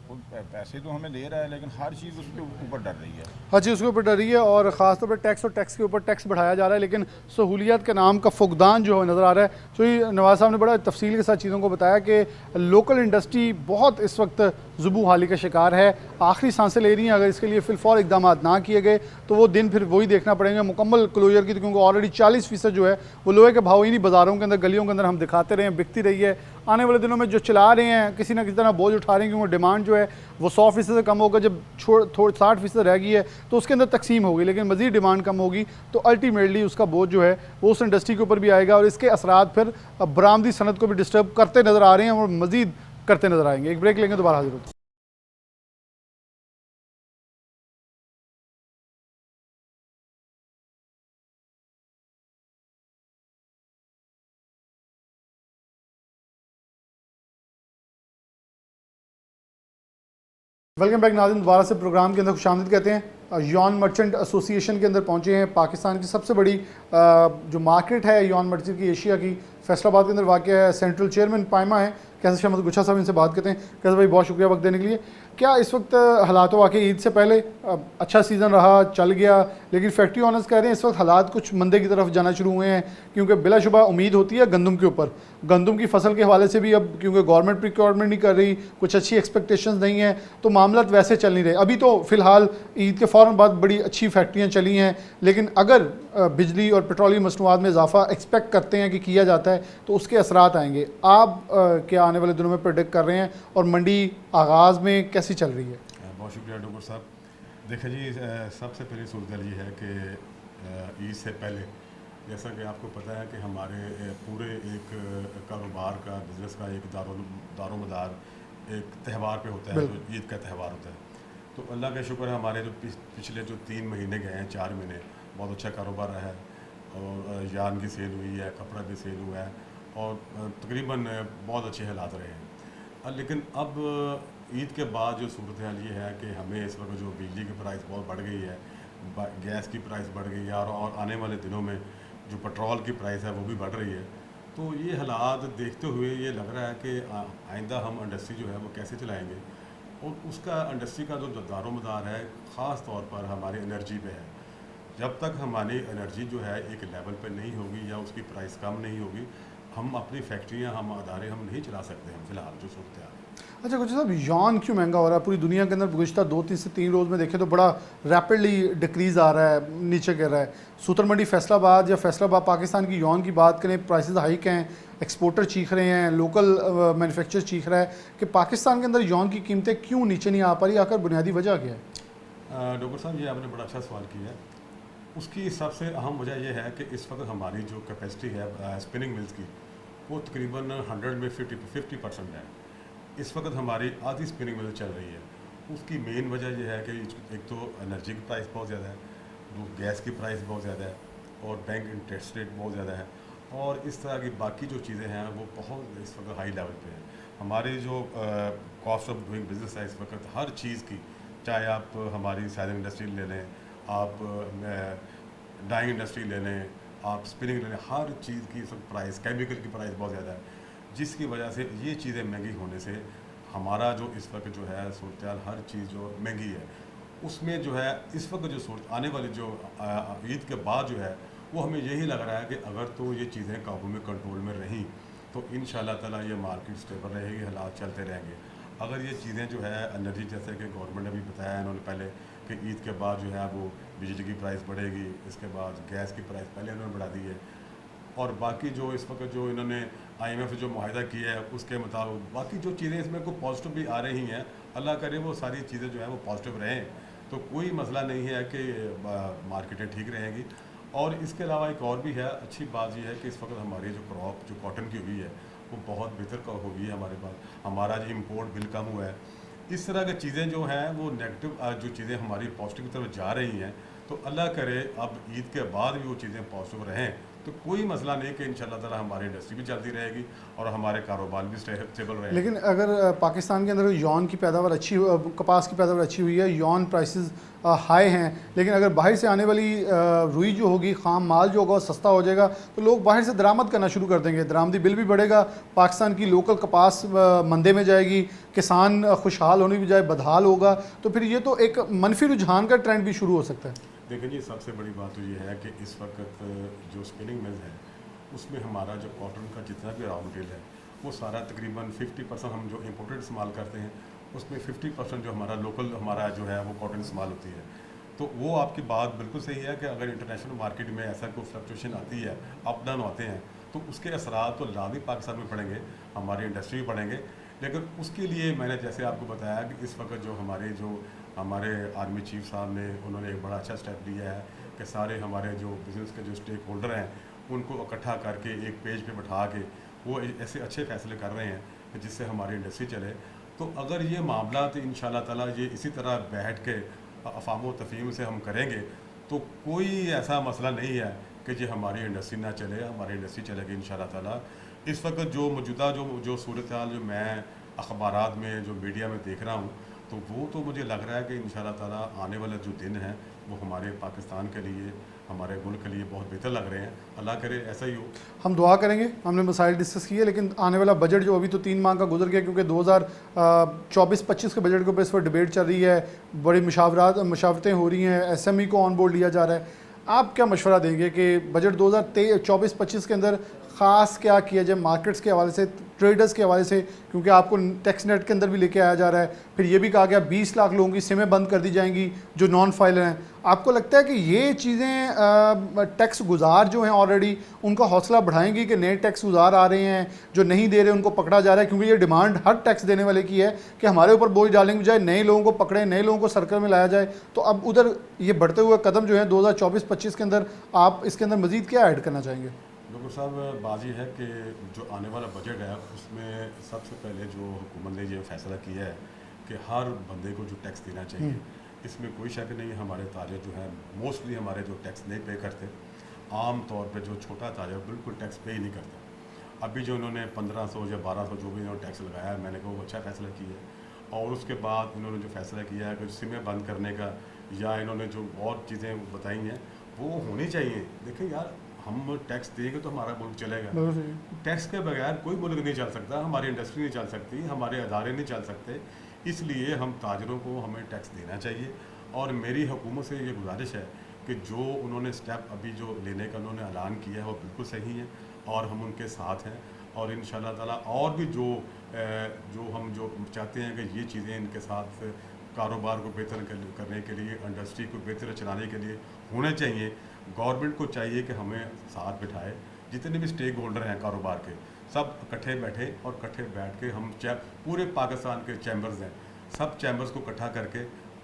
वो पैसे तो हमें दे रहा है लेकिन हर चीज़ उसके ऊपर डर रही है। हर चीज़ उसके ऊपर डर रही है और ख़ासतौर पर टैक्स और टैक्स के ऊपर टैक्स बढ़ाया जा रहा है, लेकिन सहूलियत के नाम का फुकदान जो है नज़र आ रहा है। तो ये नवाज साहब ने बड़ा तफसील के साथ चीज़ों को बताया कि लोकल इंडस्ट्री बहुत इस वक्त ज़ुबू हाली का शिकार है, आखिरी सांसें ले रही हैं। अगर इसके लिए फिलफौर इकदाम ना किए गए तो वो दिन फिर वही देखना पड़ेगा मुकम्मल क्लोजर की, क्योंकि ऑलरेडी 40% जो है वो लोहे के भाव इन्हीं बाज़ारों के अंदर गलियों के अंदर हम दिखाते रहे हैं, बिकती रही है। आने वाले दिनों में जो चला रहे हैं किसी ना किसी तरह बोझ उठा रहे हैं, क्योंकि डिमांड जो है वो 100% से कम होगा। जब 60% रह गई है तो उसके अंदर तकसीम होगी, लेकिन मज़ीद डिमांड कम होगी तो अल्टीमेटली उसका बोझ जो है वो उस इंडस्ट्री के ऊपर भी आएगा और इसके असरात फिर बरामदी सनत को भी डिस्टर्ब करते नज़र आ रहे हैं और मज़ीद करते नज़र आएंगे। एक ब्रेक लेंगे, दोबारा हाजिर होते हैं। वेलकम बैक नाज़रीन, दोबारा से प्रोग्राम के अंदर खुशामदीद कहते हैं। यॉन मर्चेंट एसोसिएशन के अंदर पहुंचे हैं। पाकिस्तान की सबसे बड़ी जो मार्केट है यॉन मर्चेंट की, एशिया की, फैसलाबाद के अंदर वाक़ है। सेंट्रल चेयरमैन पायमा है कैसे शहमद गुच्छा साहब, इनसे बात करते हैं। कैसे भाई, बहुत शुक्रिया वक्त देने के लिए। क्या इस वक्त हालात वाकई ईद से पहले अच्छा सीज़न रहा, चल गया, लेकिन फैक्ट्री ऑनर्स कह रहे हैं इस वक्त हालात कुछ मंदे की तरफ जाना शुरू हुए हैं, क्योंकि बिलाशुबा उम्मीद होती है गंदम के ऊपर, गंदम की फसल के हवाले से भी अब क्योंकि गवर्नमेंट प्रिक्योरमेंट नहीं कर रही, कुछ अच्छी एक्सपेक्टेशंस नहीं है, तो मामला वैसे चल नहीं रहे। अभी तो फ़िलहाल ईद के फ़ौरन बाद बड़ी अच्छी फैक्ट्रियाँ चली हैं, लेकिन अगर बिजली और पेट्रोलियम मसनूआत में इजाफा एक्सपेक्ट करते हैं कि किया जाता है तो उसके असरात आएंगे। आप क्या आने वाले दिनों में प्रेडिक्ट कर रहे हैं और मंडी आगाज़ में कैसी चल रही है? बहुत शुक्रिया डॉक्टर साहब। देखिए जी, सबसे पहली सूरत ये है कि ईद से पहले जैसा कि आपको पता है कि हमारे पूरे एक कारोबार का, बिज़नेस का एक दारोमदार एक त्यौहार पे होता है, जो ईद का त्यौहार होता है। तो अल्लाह का शुक्र है, हमारे जो पिछले जो 3 महीने गए हैं, 4 महीने, बहुत अच्छा कारोबार रहा है और यान की सेल हुई है, कपड़ा भी सेल हुआ है और तकरीबन बहुत अच्छे हालात रहे हैं। लेकिन अब ईद के बाद जो सूरत हाल ये है कि हमें इस वक्त जो बिजली की प्राइस बहुत बढ़ गई है, गैस की प्राइस बढ़ गई है और आने वाले दिनों में जो पेट्रोल की प्राइस है वो भी बढ़ रही है। तो ये हालात देखते हुए ये लग रहा है कि आइंदा हम इंडस्ट्री जो है वो कैसे चलाएंगे, और उसका इंडस्ट्री का जो दारोमदार है ख़ास तौर पर हमारी एनर्जी पे है। जब तक हमारी एनर्जी जो है एक लेवल पे नहीं होगी या उसकी प्राइस कम नहीं होगी, हम अपनी फैक्ट्रियाँ, हम अदारे हम नहीं चला सकते हैं फ़िलहाल जो सूरत है। अच्छा गुच्छा साहब, यॉन क्यों महंगा हो रहा है? पूरी दुनिया के अंदर गुज़श्ता 2 से 3 रोज़ में देखें तो बड़ा रैपिडली डिक्रीज़ आ रहा है, नीचे गिर रहा है। सूतर मंडी फैसलाबाद या फैसलाबाद पाकिस्तान की यॉन की बात करें, प्राइसेस हाइक हैं, एक्सपोर्टर चीख रहे हैं, लोकल मैन्युफैक्चरर चीख रहा है कि पाकिस्तान के अंदर यॉन की कीमतें क्यों नीचे नहीं आ पा रही, आखिर बुनियादी वजह क्या है? डॉक्टर साहब, ये आपने बड़ा अच्छा सवाल किया है। उसकी सबसे अहम वजह यह है कि इस वक्त हमारी जो कैपेसिटी है स्पिनिंग मिल्स की, वो तकरीबन 100 में 50% है। इस वक्त हमारी आधी स्पिनिंग मिल चल रही है। उसकी मेन वजह यह है कि एक तो एनर्जी की प्राइस बहुत ज़्यादा है, गैस की प्राइस बहुत ज़्यादा है और बैंक इंटरेस्ट रेट बहुत ज़्यादा है, और इस तरह की बाकी जो चीज़ें हैं वो बहुत इस वक्त हाई लेवल पे है। हमारी जो कॉस्ट ऑफ डूइंग बिजनेस है इस वक्त हर चीज़ की, चाहे आप हमारी साइडिंग इंडस्ट्री ले लें, आप डाइंग इंडस्ट्री ले लें, आप स्पिनिंग ले लें, हर चीज़ की सब प्राइस, केमिकल की प्राइस बहुत ज़्यादा है, जिसकी वजह से ये चीज़ें महंगी होने से हमारा जो इस वक्त जो है सूरत हर चीज़ जो महंगी है, उसमें जो है इस वक्त जो सूरत आने वाली जो ईद के बाद जो है वो हमें यही लग रहा है कि अगर तो ये चीज़ें काबू में, कंट्रोल में रहीं तो इंशाल्लाह ताला ये मार्केट स्टेबल रहेगी, हालात चलते रहेंगे। अगर ये चीज़ें जो है एनर्जी, जैसे कि गवर्नमेंट ने भी बताया इन्होंने पहले कि ईद के बाद जो है वो बिजली की प्राइस बढ़ेगी, इसके बाद गैस की प्राइस पहले इन्होंने बढ़ा दी है, और बाकी जो इस वक्त जो इन्होंने IMF से जो मुआहदा किया है उसके मुताबिक बाकी जो चीज़ें इसमें को पॉजिटिव भी आ रही हैं, अल्लाह करे वो सारी चीज़ें जो है वो पॉजिटिव रहें, तो कोई मसला नहीं है कि मार्केटें ठीक रहेंगी। और इसके अलावा एक और भी है अच्छी बात यह है कि इस वक्त हमारी जो क्रॉप जो कॉटन की हुई है वो बहुत बेहतर हो गई है हमारे पास, हमारा जो इम्पोर्ट बिल कम हुआ है। इस तरह की चीज़ें जो हैं वो नेगेटिव जो चीज़ें हमारी पॉजिटिव की तरफ जा रही हैं, तो अल्लाह करे अब ईद के बाद भी वो चीज़ें पॉजिटिव रहें तो कोई मसला नहीं कि इंशाल्लाह ताला हमारी इंडस्ट्री भी चलती रहेगी और हमारे कारोबार भी स्टेबल रहेंगे। लेकिन अगर पाकिस्तान के अंदर यौन की पैदावार अच्छी कपास की पैदावार अच्छी हुई है, यौन प्राइसेस हाई हैं, लेकिन अगर बाहर से आने वाली रुई जो होगी, ख़ाम माल जो होगा सस्ता हो जाएगा, तो लोग बाहर से दरामद करना शुरू कर देंगे, दरामदी बिल भी बढ़ेगा, पाकिस्तान की लोकल कपास मंदे में जाएगी, किसान खुशहाल होने की बजाय बदहाल होगा, तो फिर ये तो एक मनफी रुझान का ट्रेंड भी शुरू हो सकता है। देखिए जी, सबसे बड़ी बात तो ये है कि इस वक्त जो स्पिनिंग मिल है उसमें हमारा जो कॉटन का जितना भी रॉ मटेरियल है वो सारा तकरीबन 50% हम जो इम्पोर्टेड इस्तेमाल करते हैं उसमें 50% जो हमारा लोकल हमारा जो है वो कॉटन इस्तेमाल होती है। तो वो आपकी बात बिल्कुल सही है कि अगर इंटरनेशनल मार्केट में ऐसा कोई फ्लक्चुएशन आती है, अप डाउन आते हैं, तो उसके असरात तो लाजमी पाकिस्तान में पड़ेंगे, हमारी इंडस्ट्री में पड़ेंगे। लेकिन उसके लिए मैंने जैसे आपको बताया कि इस वक्त जो हमारे आर्मी चीफ साहब ने उन्होंने एक बड़ा अच्छा स्टेप लिया है कि सारे हमारे जो बिज़नेस के जो स्टेक होल्डर हैं उनको इकट्ठा करके एक पेज पे बैठा के वो ऐसे अच्छे फैसले कर रहे हैं कि जिससे हमारी इंडस्ट्री चले। तो अगर ये मामला तो इंशाल्लाह ताला ये इसी तरह बैठ के अफाम व तफहीम से हम करेंगे तो कोई ऐसा मसला नहीं है कि जी हमारी इंडस्ट्री ना चले, हमारी इंडस्ट्री चलेगी इंशाल्लाह ताला। इस वक्त जो मौजूदा जो सूरत हाल जो मैं अखबारात में जो मीडिया में देख रहा हूँ तो वो तो मुझे लग रहा है कि इंशाल्लाह ताला आने वाले जो दिन हैं वो हमारे पाकिस्तान के लिए, हमारे मुल्क के लिए बहुत बेहतर लग रहे हैं। अल्लाह करे ऐसा ही हो। हम दुआ करेंगे। हमने मसाइल डिस्कस किए, लेकिन आने वाला बजट जो अभी तो 3 माह का गुजर गया, क्योंकि 2024-25 के बजट के ऊपर इस पर डिबेट चल रही है, बड़ी मशावरतें हो रही हैं, SME को ऑन बोर्ड लिया जा रहा है। आप क्या मशवरा देंगे कि बजट 2024-25 के अंदर ख़ास क्या किया जाए मार्केट्स के हवाले से, ट्रेडर्स के हवाले से, क्योंकि आपको टैक्स नेट के अंदर भी लेके आया जा रहा है। फिर ये भी कहा गया 20 लाख लोगों की सिमें बंद कर दी जाएंगी जो नॉन फाइलर हैं। आपको लगता है कि ये चीज़ें टैक्स गुजार जो हैं ऑलरेडी उनका हौसला बढ़ाएंगी कि नए टैक्स गुजार आ रहे हैं जो नहीं दे रहे उनको पकड़ा जा रहा है? क्योंकि ये डिमांड हर टैक्स देने वाले की है कि हमारे ऊपर बोझ डालने की बजाय नए लोगों को पकड़ें, नए लोगों को सर्कल में लाया जाए। तो अब उधर ये बढ़ते हुए कदम जो है 2024-25 के अंदर आप इसके अंदर मज़ीद क्या ऐड करना चाहेंगे? डॉक्टर साहब, बाजी है कि जो आने वाला बजट है उसमें सबसे पहले जो हुकूमत ने ये फैसला किया है कि हर बंदे को जो टैक्स देना चाहिए, इसमें कोई शक नहीं है। हमारे ताजर जो हैं मोस्टली हमारे जो टैक्स नहीं पे करते, आम तौर पे जो छोटा ताजर बिल्कुल टैक्स पे ही नहीं करता। अभी जो इन्होंने 1500 या 1200 जो भी इन्होंने टैक्स लगाया है, मैंने कहा वो अच्छा फ़ैसला किया है। और उसके बाद इन्होंने जो फैसला किया है कि सिमें बंद करने का या इन्होंने जो और चीज़ें बताई हैं वो होनी चाहिए। देखिए यार, हम टैक्स देंगे तो हमारा मुल्क चलेगा। टैक्स के बगैर कोई मुल्क नहीं चल सकता, हमारी इंडस्ट्री नहीं चल सकती, हमारे अदारे नहीं चल सकते। इसलिए हम ताजरों को हमें टैक्स देना चाहिए। और मेरी हुकूमत से ये गुजारिश है कि जो उन्होंने स्टेप अभी जो लेने का उन्होंने ऐलान किया है वो बिल्कुल सही है और हम उनके साथ हैं। और इंशाल्लाह ताला और भी जो हम जो चाहते हैं कि ये चीज़ें इनके साथ कारोबार को बेहतर करने के लिए, इंडस्ट्री को बेहतर चलाने के लिए होने चाहिए। गवर्नमेंट को चाहिए कि हमें साथ बिठाए, जितने भी स्टेक होल्डर हैं कारोबार के, सब इकट्ठे बैठे और इकट्ठे बैठ के हम पूरे पाकिस्तान के चैम्बर्स हैं, सब चैम्बर्स को इकट्ठा करके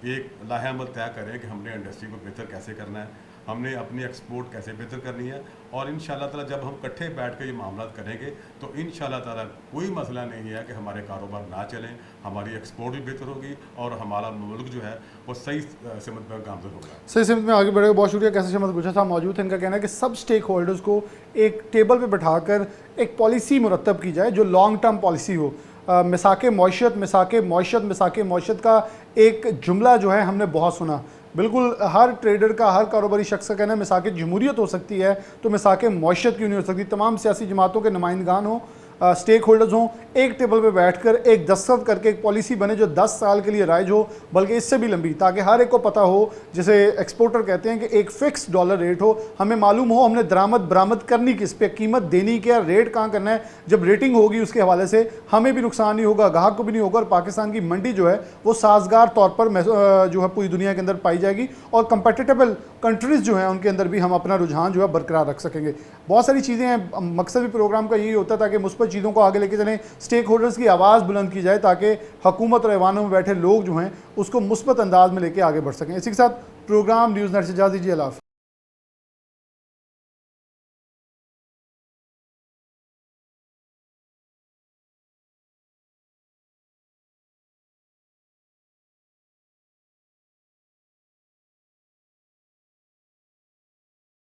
एक लाहेअमल तय करें कि हमने इंडस्ट्री को बेहतर कैसे करना है, हमने अपनी एक्सपोर्ट कैसे बेहतर करनी है। और इंशाल्लाह ताला जब हम इकट्ठे बैठ के ये मामला करेंगे तो इंशाल्लाह ताला कोई मसला नहीं है कि हमारे कारोबार ना चलें, हमारी एक्सपोर्ट भी बेहतर होगी और हमारा मुल्क जो है वो सही सिमत में गामजन होगा, सही सिमत में आगे बढ़ेगा। बहुत शुक्रिया। कैसे शमत गुजर साहब मौजूद हैं। इनका कहना है कि सब स्टेक होल्डर्स को एक टेबल पर बैठाकर एक पॉलिसी मुरतब की जाए जो लॉन्ग टर्म पॉलिसी हो। मिसाके मौशत का एक जुमला जो है हमने बहुत सुना। बिल्कुल हर ट्रेडर का, हर कारोबारी शख्स का कहना है मिसाके जमहूरियत हो सकती है तो मिसाके मौशत क्यों नहीं हो सकती। तमाम सियासी जमातों के नुमाइंदगान हों, स्टेक होल्डर्स हों, एक टेबल पे बैठकर एक दस्तखत करके एक पॉलिसी बने जो 10 साल के लिए राइज हो, बल्कि इससे भी लंबी, ताकि हर एक को पता हो, जैसे एक्सपोर्टर कहते हैं कि एक फ़िक्स डॉलर रेट हो, हमें मालूम हो हमने दरामद बरामद करनी किस पे, कीमत देनी क्या, रेट कहाँ करना है। जब रेटिंग होगी उसके हवाले से हमें भी नुकसान नहीं होगा, ग्राहक को भी नहीं होगा और पाकिस्तान की मंडी जो है वो साजगार तौर पर जो है पूरी दुनिया के अंदर पाई जाएगी और कंपेटिटेबल कंट्रीज़ जो हैं उनके अंदर भी हम अपना रुझान जो है बरकरार रख सकेंगे। बहुत सारी चीज़ें हैं। मकसद भी प्रोग्राम का यही होता है ताकि मुस्बत चीज़ों को आगे लेके चलें, स्टेक होल्डर्स की आवाज़ बुलंद की जाए ताकि हुकूमत और ऐवानों में बैठे लोग जो हैं उसको मुस्बत अंदाज में लेके आगे बढ़ सकें। इसी के साथ प्रोग्राम न्यूज़ नेट से इजाज़त दीजिए। अल्लाह हाफ़िज़।